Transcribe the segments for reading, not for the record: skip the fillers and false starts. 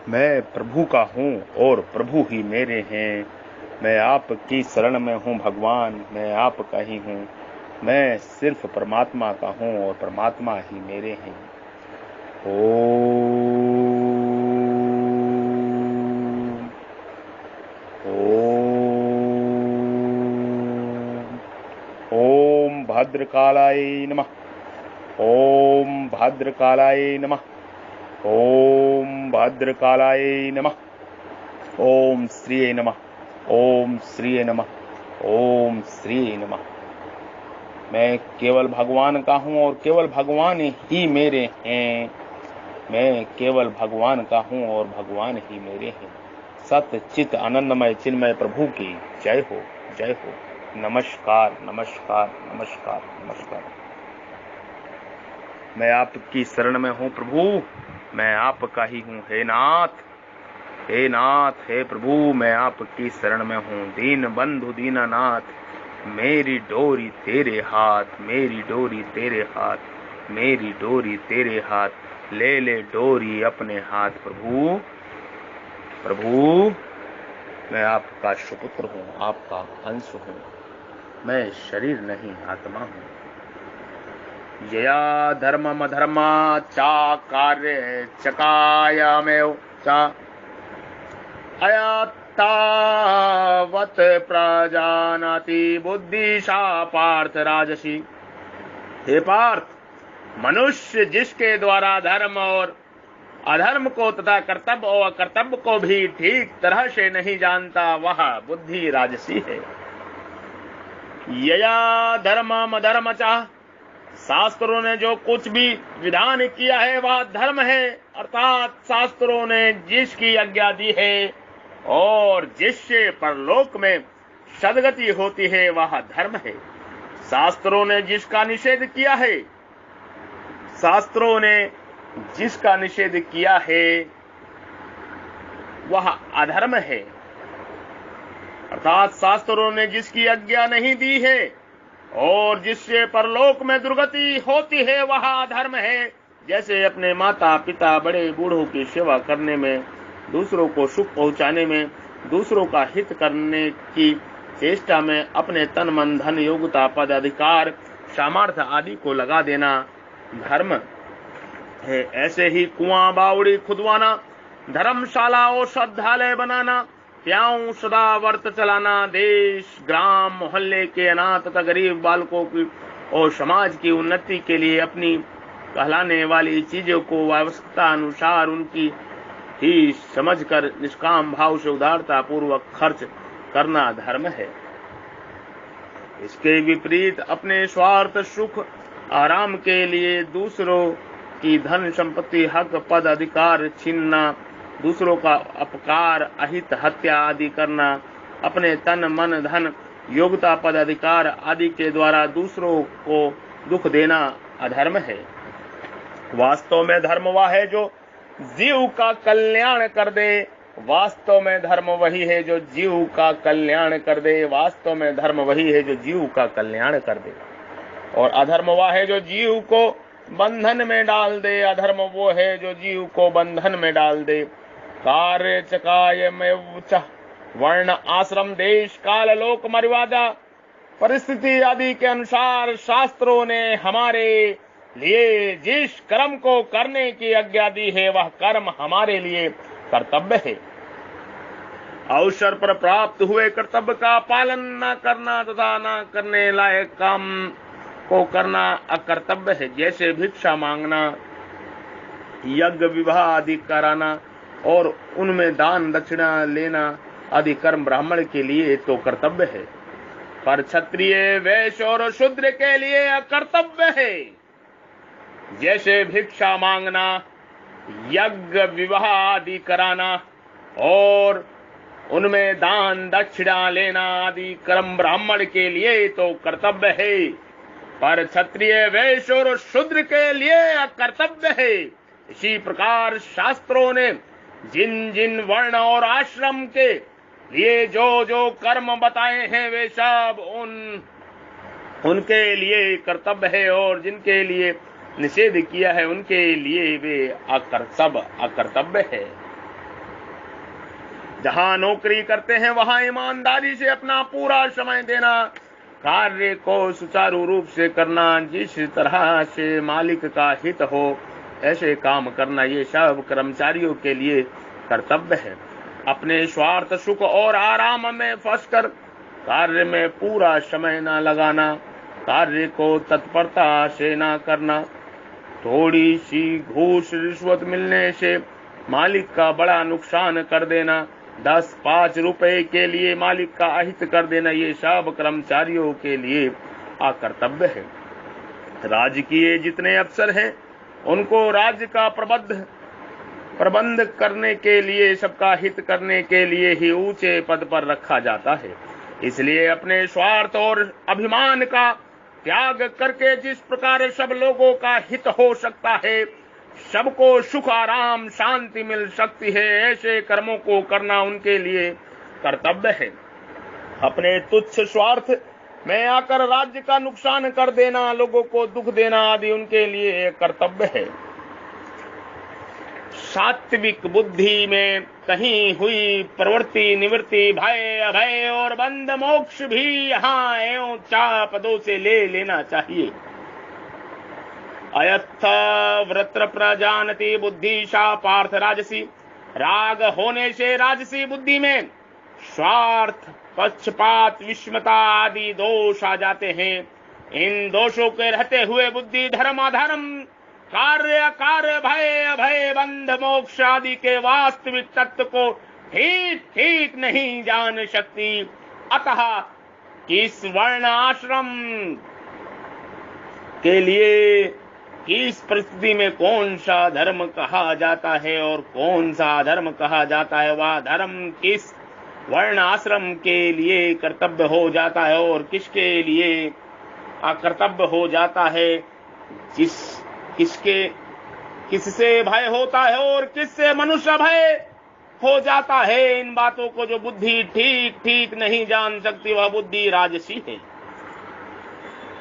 मैं प्रभु का हूँ और प्रभु ही मेरे हैं। मैं आपकी शरण में हूँ भगवान, मैं आपका ही हूँ। मैं सिर्फ परमात्मा का हूँ और परमात्मा ही मेरे हैं। ओम ओम ओम भद्रकालाय नमः। ओम भद्रकालाय नमः। ओम भद्रकालाय नमः। ओम श्री नमः। ओम श्री नमः। ओम श्री नमः। मैं केवल भगवान का हूँ और केवल भगवान ही मेरे हैं। मैं केवल भगवान का हूँ और भगवान ही मेरे हैं। सत्य चित आनंदमय चिन्मय प्रभु की जय हो, जय हो। नमस्कार, नमस्कार, नमस्कार, नमस्कार। मैं आपकी शरण में हूँ प्रभु, मैं आपका ही हूँ। हे नाथ, हे नाथ, हे प्रभु, मैं आपकी शरण में हूँ। दीन बंधु दीनानाथ, मेरी डोरी तेरे हाथ, मेरी डोरी तेरे हाथ, मेरी डोरी तेरे हाथ। ले ले डोरी अपने हाथ प्रभु। प्रभु, मैं आपका सुपुत्र हूँ, आपका अंश हूँ। मैं शरीर नहीं, आत्मा हूँ। यया धर्मम अधर्मा चा कार्य चकायामेव चा अयत्तावत् प्रजानाति बुद्धिशा पार्थ राजसी। हे पार्थ, मनुष्य जिसके द्वारा धर्म और अधर्म को तथा कर्तव्य और अकर्तव्य को भी ठीक तरह से नहीं जानता, वह बुद्धि राजसी है। यया धर्मम अधर्म च, शास्त्रों ने जो कुछ भी विधान किया है वह धर्म है, अर्थात शास्त्रों ने जिसकी आज्ञा दी है और जिससे परलोक में सदगति होती है वह धर्म है। शास्त्रों ने जिसका निषेध किया है, शास्त्रों ने जिसका निषेध किया है वह अधर्म है, अर्थात शास्त्रों ने जिसकी आज्ञा नहीं दी है और जिससे परलोक में दुर्गति होती है वह अधर्म है। जैसे अपने माता पिता बड़े बूढ़ों की सेवा करने में, दूसरों को सुख पहुंचाने में, दूसरों का हित करने की चेष्टा में अपने तन मन धन योग्यता पद अधिकार सामर्थ्य आदि को लगा देना धर्म है। ऐसे ही कुआं बावड़ी खुदवाना, धर्मशाला और श्रद्धालय बनाना, प्याऊ सदा व्रत चलाना, देश ग्राम मोहल्ले के अनाथ तथा गरीब बालकों की और समाज की उन्नति के लिए अपनी कहलाने वाली चीजों को आवश्यकता अनुसार उनकी ही समझकर निष्काम भाव से उदारता पूर्वक खर्च करना धर्म है। इसके विपरीत अपने स्वार्थ सुख आराम के लिए दूसरों की धन संपत्ति हक पद अधिकार छीनना, दूसरों का अपकार अहित हत्या आदि करना, अपने तन मन धन योग्यता पद अधिकार आदि के द्वारा दूसरों को दुख देना अधर्म है। वास्तव में धर्म वह है जो जीव का कल्याण कर दे। वास्तव में धर्म वही है जो जीव का कल्याण कर दे। वास्तव में धर्म वही है जो जीव का कल्याण कर दे। और अधर्म वह है जो जीव को बंधन में डाल दे। अधर्म वो है जो जीव को बंधन में डाल दे। कार्य चकाय में वर्ण आश्रम देश काल लोक मर्यादा परिस्थिति आदि के अनुसार शास्त्रों ने हमारे लिए जिस कर्म को करने की आज्ञा दी है वह कर्म हमारे लिए कर्तव्य है। अवसर पर प्राप्त हुए कर्तव्य का पालन न करना तथा न करने लायक काम को करना अकर्तव्य है। जैसे भिक्षा मांगना, यज्ञ विवाह आदि कराना और उनमें दान दक्षिणा लेना आदि कर्म ब्राह्मण के लिए तो कर्तव्य है, पर क्षत्रिय वैश्य और शूद्र के लिए अकर्तव्य है। जैसे भिक्षा मांगना, यज्ञ विवाह आदि कराना और उनमें दान दक्षिणा लेना आदि कर्म ब्राह्मण के लिए तो कर्तव्य है, पर क्षत्रिय वैश्य और शूद्र के लिए अकर्तव्य है। इसी प्रकार शास्त्रों ने जिन जिन वर्ण और आश्रम के लिए जो जो कर्म बताए हैं वे सब उनके लिए कर्तव्य है और जिनके लिए निषेध किया है उनके लिए वे अकर्तव्य है। जहाँ नौकरी करते हैं वहाँ ईमानदारी से अपना पूरा समय देना, कार्य को सुचारू रूप से करना, जिस तरह से मालिक का हित हो ऐसे काम करना, ये सब कर्मचारियों के लिए कर्तव्य है। अपने स्वार्थ, सुख और आराम में फंसकर कार्य में पूरा समय न लगाना, कार्य को तत्परता से न करना, थोड़ी सी घूस रिश्वत मिलने से मालिक का बड़ा नुकसान कर देना, 10-5 रुपए के लिए मालिक का अहित कर देना, ये सब कर्मचारियों के लिए अकर्तव्य है। राजकीय जितने अफसर हैं उनको राज्य का प्रबंध करने के लिए, सबका हित करने के लिए ही ऊंचे पद पर रखा जाता है। इसलिए अपने स्वार्थ और अभिमान का त्याग करके जिस प्रकार सब लोगों का हित हो सकता है, सबको सुख, आराम, शांति मिल सकती है, ऐसे कर्मों को करना उनके लिए कर्तव्य है। अपने तुच्छ स्वार्थ में आकर राज्य का नुकसान कर देना, लोगों को दुख देना आदि उनके लिए कर्तव्य है। सात्विक बुद्धि में कहीं हुई प्रवृत्ति, निवृत्ति, भय, अभय और बंध मोक्ष भी यहाँ एवं 4 पदों से ले लेना चाहिए। अयत्थ वृत्र प्रजानति बुद्धिशा पार्थ राजसी। राग होने से राजसी बुद्धि में स्वार्थ, पक्षपात, विषमता आदि दोष आ जाते हैं। इन दोषों के रहते हुए बुद्धि धर्म, अधर्म, कार्य, अकार्य, भय, अभय, बंध, मोक्ष आदि के वास्तविक तत्व को ठीक ठीक नहीं जान सकती। अतः किस वर्ण आश्रम के लिए, किस परिस्थिति में कौन सा धर्म कहा जाता है और कौन सा अधर्म कहा जाता है, वह धर्म किस वर्ण आश्रम के लिए कर्तव्य हो जाता है और किसके लिए अकर्तव्य हो जाता है, किससे भय होता है और किससे मनुष्य भय हो जाता है, इन बातों को जो बुद्धि ठीक ठीक नहीं जान सकती वह बुद्धि राजसी है।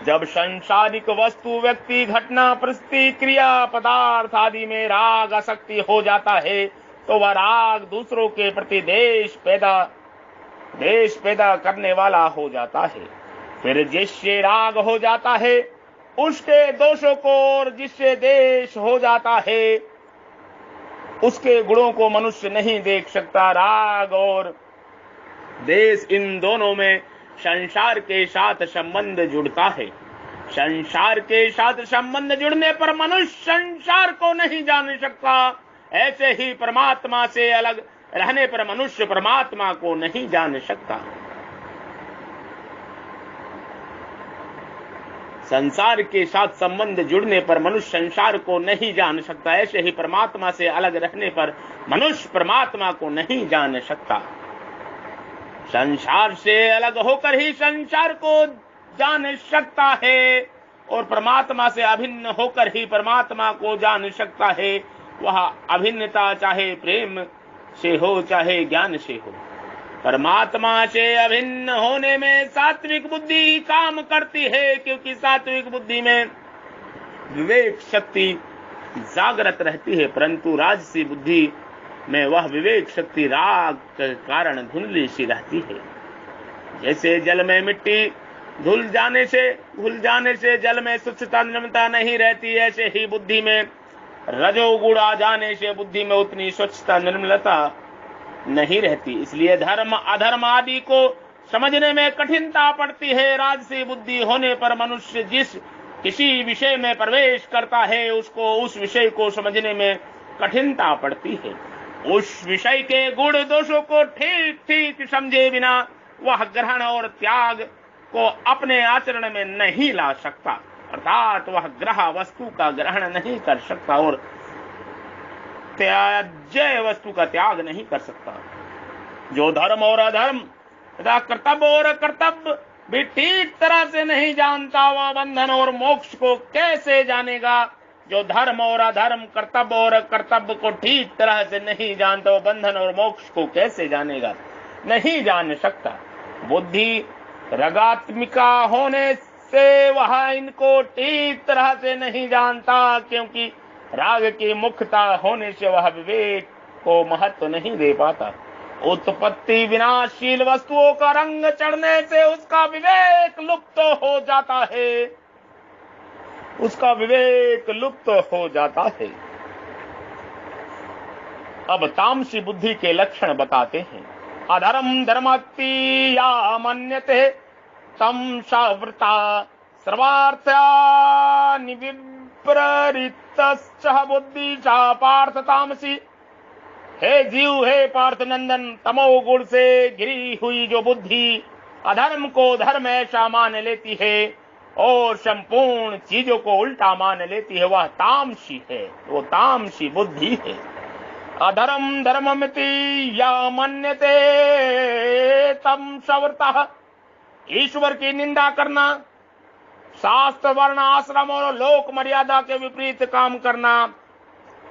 जब सांसारिक वस्तु, व्यक्ति, घटना, परिस्थिति, क्रिया, पदार्थ आदि में राग, आसक्ति हो जाता है तो वह राग दूसरों के प्रति देश पैदा करने वाला हो जाता है। फिर जिससे राग हो जाता है उसके दोषों को, और जिससे देश हो जाता है उसके गुणों को मनुष्य नहीं देख सकता। राग और देश, इन दोनों में संसार के साथ संबंध जुड़ता है। संसार के साथ संबंध जुड़ने पर मनुष्य संसार को नहीं जान सकता। ऐसे ही परमात्मा से अलग रहने पर मनुष्य परमात्मा को नहीं जान सकता। संसार के साथ संबंध जुड़ने पर मनुष्य संसार को नहीं जान सकता। ऐसे ही परमात्मा से अलग रहने पर मनुष्य परमात्मा को नहीं जान सकता। संसार से अलग होकर ही संसार को जान सकता है और परमात्मा से अभिन्न होकर ही परमात्मा को जान सकता है। वह अभिन्नता चाहे प्रेम से हो चाहे ज्ञान से हो। परमात्मा से अभिन्न होने में सात्विक बुद्धि काम करती है, क्योंकि सात्विक बुद्धि में विवेक शक्ति जागृत रहती है, परंतु राजसी बुद्धि में वह विवेक शक्ति राग के कारण धुंधली सी रहती है। जैसे जल में मिट्टी घुल जाने से जल में स्वच्छता निर्मलता नहीं रहती, ऐसे ही बुद्धि में रजोगुण आ जाने से बुद्धि में उतनी स्वच्छता निर्मलता नहीं रहती। इसलिए धर्म, अधर्म आदि को समझने में कठिनता पड़ती है। राजसी बुद्धि होने पर मनुष्य किसी विषय में प्रवेश करता है उसको उस विषय को समझने में कठिनता पड़ती है। उस विषय के गुण दोषों को ठीक ठीक समझे बिना वह ग्रहण और त्याग को अपने आचरण में नहीं ला सकता, अर्थात वह ग्रह वस्तु का ग्रहण नहीं कर सकता और त्याज्य वस्तु का त्याग नहीं कर सकता। जो धर्म और अधर्म तथा कर्तव्य और अकर्तव्य भी ठीक तरह से नहीं जानता, वह बंधन और मोक्ष को कैसे जानेगा। जो धर्म और अधर्म, कर्तव्य और अकर्तव्य को ठीक तरह से नहीं जानता, वो बंधन और मोक्ष को कैसे जानेगा, नहीं जान सकता। बुद्धि रगात्मिका होने से वह इनको ठीक तरह से नहीं जानता, क्योंकि राग की मुख्यता होने से वह विवेक को महत्व नहीं दे पाता। उत्पत्ति विनाशील वस्तुओं का रंग चढ़ने से उसका विवेक लुप्त हो जाता है, उसका विवेक लुप्त हो जाता है। अब तामसी बुद्धि के लक्षण बताते हैं। अधर्म धर्मति या मन्यते तम सवृता सर्वार्थानि विपरीतश्च बुद्धि च पार्थ तामसी। हे जीव, हे पार्थ नंदन, तमोगुण से घिरी हुई जो बुद्धि अधर्म को धर्म ऐसा मान लेती है और संपूर्ण चीजों को उल्टा मान लेती है, वह तामसी है, वो तामसी बुद्धि है। अधर्म धर्ममिति या मन्यते तम सवृतः, ईश्वर की निंदा करना, शास्त्र वर्ण आश्रम और लोक मर्यादा के विपरीत काम करना,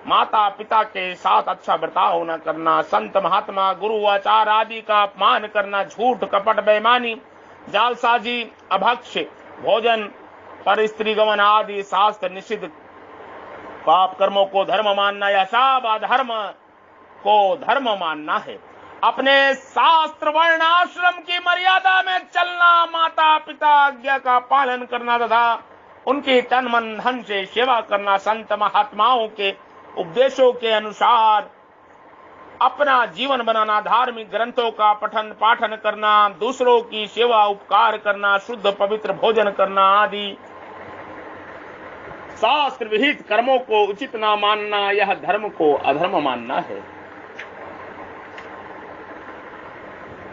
माता पिता के साथ अच्छा बर्ताव न करना, संत महात्मा गुरु आचार आदि का अपमान करना, झूठ कपट बेईमानी जालसाजी अभक्ष भोजन पर स्त्री गमन आदि शास्त्र निषिद्ध पाप कर्मों को धर्म मानना, या सब अधर्म को धर्म मानना है। अपने शास्त्र वर्ण आश्रम की मर्यादा में चलना, माता पिता आज्ञा का पालन करना तथा उनकी तन मन धन से सेवा करना, संत महात्माओं के उपदेशों के अनुसार अपना जीवन बनाना, धार्मिक ग्रंथों का पठन पाठन करना, दूसरों की सेवा उपकार करना, शुद्ध पवित्र भोजन करना आदि शास्त्र विहित कर्मों को उचित न मानना, यह धर्म को अधर्म मानना है।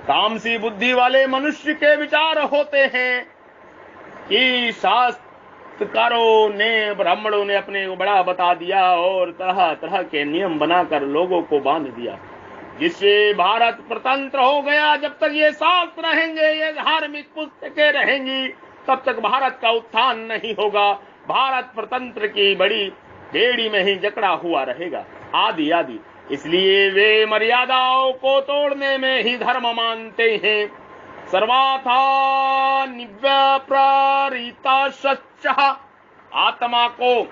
तामसी बुद्धि वाले मनुष्य के विचार होते हैं कि शास्त्रकारों ने, ब्राह्मणों ने अपने को बड़ा बता दिया और तरह तरह के नियम बनाकर लोगों को बांध दिया, जिससे भारत प्रतंत्र हो गया। जब तक ये शास्त्र रहेंगे, ये धार्मिक पुस्तकें रहेंगी, तब तक भारत का उत्थान नहीं होगा। भारत प्रतंत्र की बड़ी बेड़ी में ही जकड़ा हुआ रहेगा, आदि आदि। इसलिए वे मर्यादाओं को तोड़ने में ही धर्म मानते हैं। सर्वाथा निव्यप्रारिता सच्चा, आत्मा को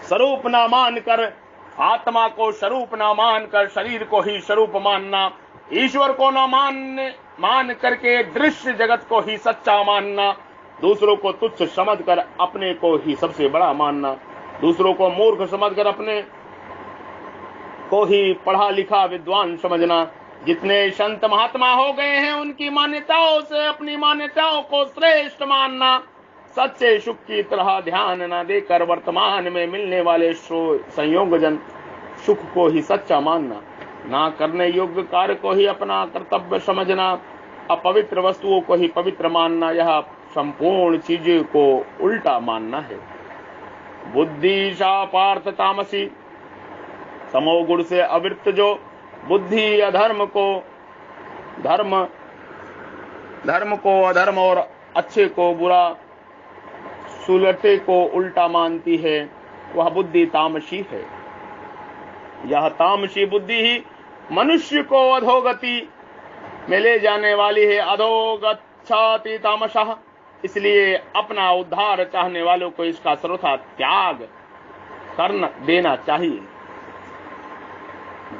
स्वरूप न मानकर, आत्मा को स्वरूप न मानकर शरीर को ही स्वरूप मानना, ईश्वर को न मान करके दृश्य जगत को ही सच्चा मानना, दूसरों को तुच्छ समझकर अपने को ही सबसे बड़ा मानना, दूसरों को मूर्ख समझकर अपने को ही पढ़ा लिखा विद्वान समझना। जितने संत महात्मा हो गए हैं, उनकी मान्यताओं से अपनी मान्यताओं को श्रेष्ठ मानना, सच्चे सुख की तरह ध्यान न देकर वर्तमान में मिलने वाले संयोगजन सुख को ही सच्चा मानना, ना करने योग्य कार्य को ही अपना कर्तव्य समझना, अपवित्र वस्तुओं को ही पवित्र मानना, यह संपूर्ण चीजों को उल्टा मानना है। बुद्धि सा पार्थ तामसी, तमोगुण से अवृत्त जो बुद्धि अधर्म को अधर्म और अच्छे को बुरा, सुलटे को उल्टा मानती है, वह बुद्धि तामसी है। यह तामसी बुद्धि ही मनुष्य को अधोगति में ले जाने वाली है। अधोगच्छति तामसः, इसलिए अपना उद्धार चाहने वालों को इसका सर्वथा त्याग कर देना चाहिए।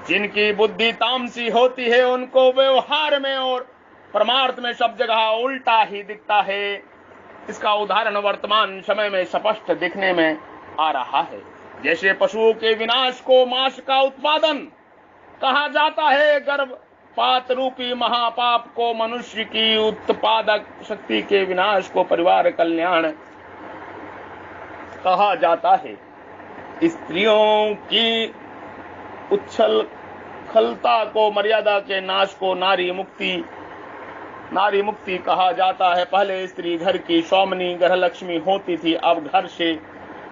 जिनकी बुद्धि तामसी होती है, उनको व्यवहार में और परमार्थ में सब जगह उल्टा ही दिखता है। इसका उदाहरण वर्तमान समय में स्पष्ट दिखने में आ रहा है। जैसे पशुओं के विनाश को मांस का उत्पादन कहा जाता है, गर्भपात रूपी महापाप को मनुष्य की उत्पादक शक्ति के विनाश को परिवार कल्याण कहा जाता है। स्त्रियों की उच्छल खलता को, मर्यादा के नाश को नारी मुक्ति कहा जाता है। पहले स्त्री घर की स्वामिनी गृहलक्ष्मी होती थी, अब घर से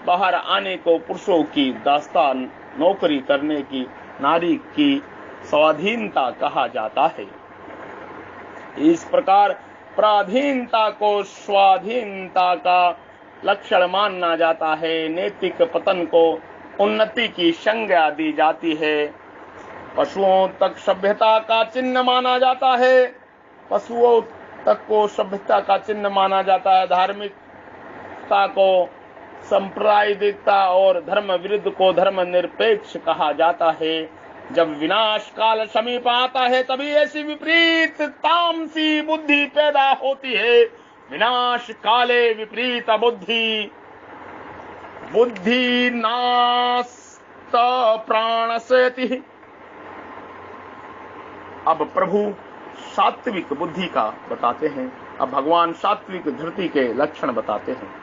बाहर आने को पुरुषों की दास्तान नौकरी करने की नारी की स्वाधीनता कहा जाता है। इस प्रकार पराधीनता को स्वाधीनता का लक्षण माना जाता है। नैतिक पतन को उन्नति की संज्ञा दी जाती है। पशुओं तक सभ्यता का चिन्ह माना जाता है, पशुओं तक को सभ्यता का चिन्ह माना जाता है। धार्मिकता को सांप्रदायिकता और धर्म विरुद्ध को धर्म निरपेक्ष कहा जाता है। जब विनाश काल समीप आता है तभी ऐसी विपरीत तामसी बुद्धि पैदा होती है। विनाश काले विपरीत बुद्धि, बुद्धि नास्त प्राणशयति। अब प्रभु सात्विक बुद्धि का बताते हैं। अब भगवान सात्विक धृति के लक्षण बताते हैं।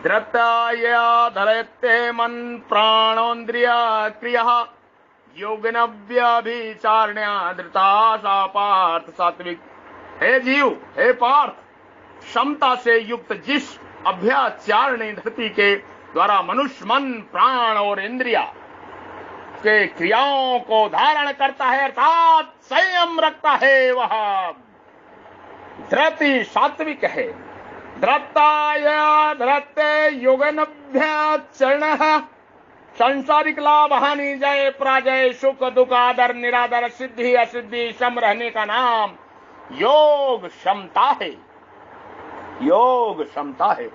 धृत्या धरते मन प्राणोन्द्रिया क्रिया योगिनव्यभिचारण्या धृता सा पार्थ सात्विक। हे जीव, हे पार्थ, क्षमता से युक्त जिस अभ्याचारणी धृति के द्वारा मनुष्य मन, प्राण और इंद्रिया के क्रियाओं को धारण करता है अर्थात संयम रखता है, वह धृति सात्विक है। धृताय धृते योगनभ्याचरण सांसारिक लाभ हानि जय पराजय सुख दुख आदर निरादर सिद्धि असिद्धि सम रहने का नाम योग क्षमता है। योग क्षमता है।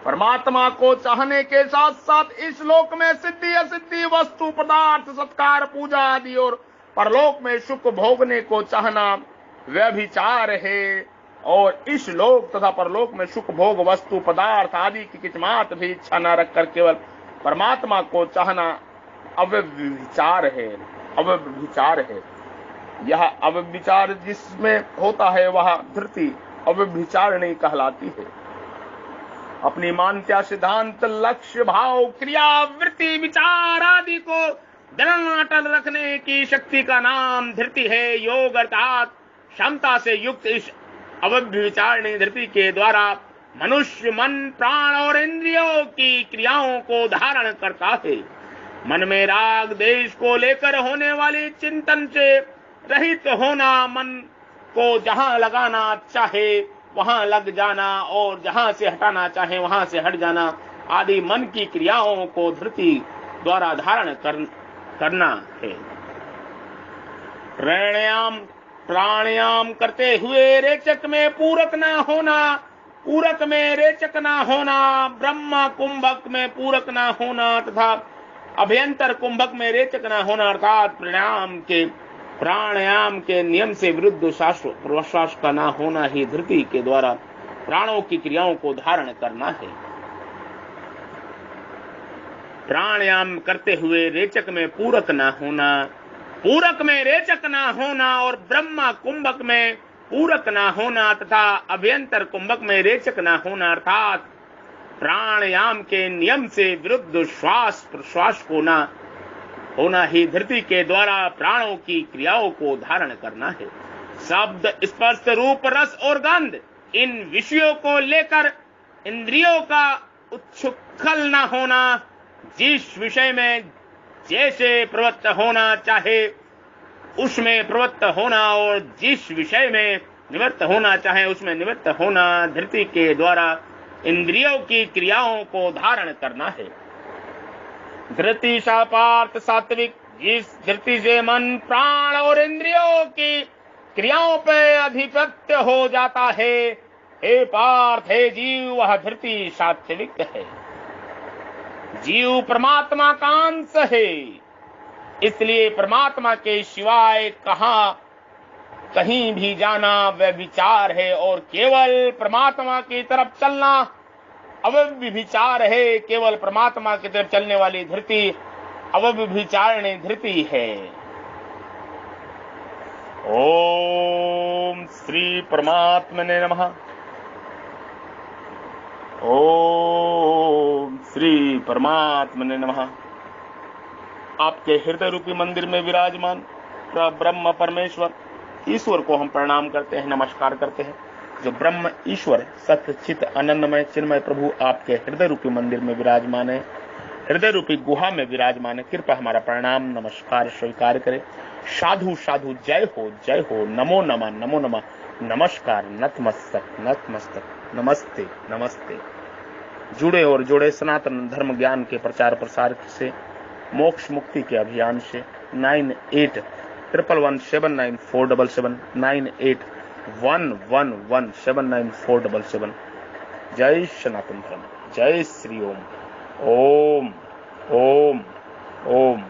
परमात्मा को चाहने के साथ साथ इस लोक में सिद्धि असिद्धि वस्तु पदार्थ सत्कार पूजा आदि और परलोक में सुख भोगने को चाहना व्यभिचार है। और इस लोक तथा परलोक में सुख भोग वस्तु पदार्थ आदि की किचमात भी इच्छा न रखकर केवल परमात्मा को चाहना अव्यभिचार है। अव्यभिचार है। यह अव्यभिचार जिसमें होता है वह धृति अव्यभिचारिणी कहलाती है। अपनी मान्यता सिद्धांत लक्ष्य भाव क्रिया वृत्ति विचार आदि को दृढ़ अटल रखने की शक्ति का नाम धृति है। योग अर्थात क्षमता से युक्त इस अव्यभिचारिणी धृति के द्वारा मनुष्य मन प्राण और इंद्रियों की क्रियाओं को धारण करता है। मन में राग देश को लेकर होने वाली चिंतन से रहित होना, मन को जहां लगाना चाहे वहां लग जाना और जहां से हटाना चाहे वहां से हट जाना आदि मन की क्रियाओं को धृति द्वारा धारण करना है। प्राणायाम करते हुए रेचक में पूरक न होना, पूरक में रेचक न होना, ब्रह्म कुंभक में पूरक न होना तथा अभ्यंतर कुंभक में रेचक न होना अर्थात प्राणायाम के नियम से विरुद्ध श्वास प्रश्वास का न होना ही धृति के द्वारा प्राणों की क्रियाओं को धारण करना है। प्राणायाम करते हुए रेचक में पूरक न होना, पूरक में रेचक न होना और ब्रह्म कुंभक में पूरक न होना तथा अभ्यंतर कुंभक में रेचक न होना अर्थात प्राणायाम के नियम से विरुद्ध श्वास प्रश्वास को न होना ही धृति के द्वारा प्राणों की क्रियाओं को धारण करना है। शब्द स्पर्श रूप रस और गंध इन विषयों को लेकर इंद्रियों का उच्छृंखल न होना, जिस विषय में जैसे प्रवृत्त होना चाहे उसमें प्रवृत्त होना और जिस विषय में निवृत्त होना चाहे उसमें निवृत्त होना धृति के द्वारा इंद्रियों की क्रियाओं को धारण करना है। धृति सा पार्थ सात्विक, जिस धृति से मन प्राण और इंद्रियों की क्रियाओं पर अधिपत्य हो जाता है, हे पार्थ हे जीव, वह धृति सात्विक है। जीव परमात्मा का अंश है, इसलिए परमात्मा के सिवाय कहीं भी जाना व्यभिचार है और केवल परमात्मा की तरफ चलना अव्यभिचार है। केवल परमात्मा की तरफ चलने वाली धृति अव्यभिचारिणी धृति है। ओम श्री परमात्मने नमः। ओम श्री परमात्मने नमः। आपके हृदय रूपी मंदिर में विराजमान ब्रह्म परमेश्वर ईश्वर को हम प्रणाम करते हैं, नमस्कार करते हैं। जो ब्रह्म ईश्वर सत्य चित आनंदमय चिन्मय प्रभु आपके हृदय रूपी मंदिर में विराजमान है, हृदय रूपी गुहा में विराजमान है। कृपया हमारा प्रणाम नमस्कार स्वीकार करें। साधु साधु जय हो, नमो नमः नमो नमः, नमस्कार नतमस्तक नमस्ते नमस्ते। जुड़े और जोड़े सनातन धर्म ज्ञान के प्रचार प्रसार से, मोक्ष मुक्ति के अभियान से 9811179477 9811179477। जय सनातन धर्म, जय श्री ओम। ओम ओम ओम।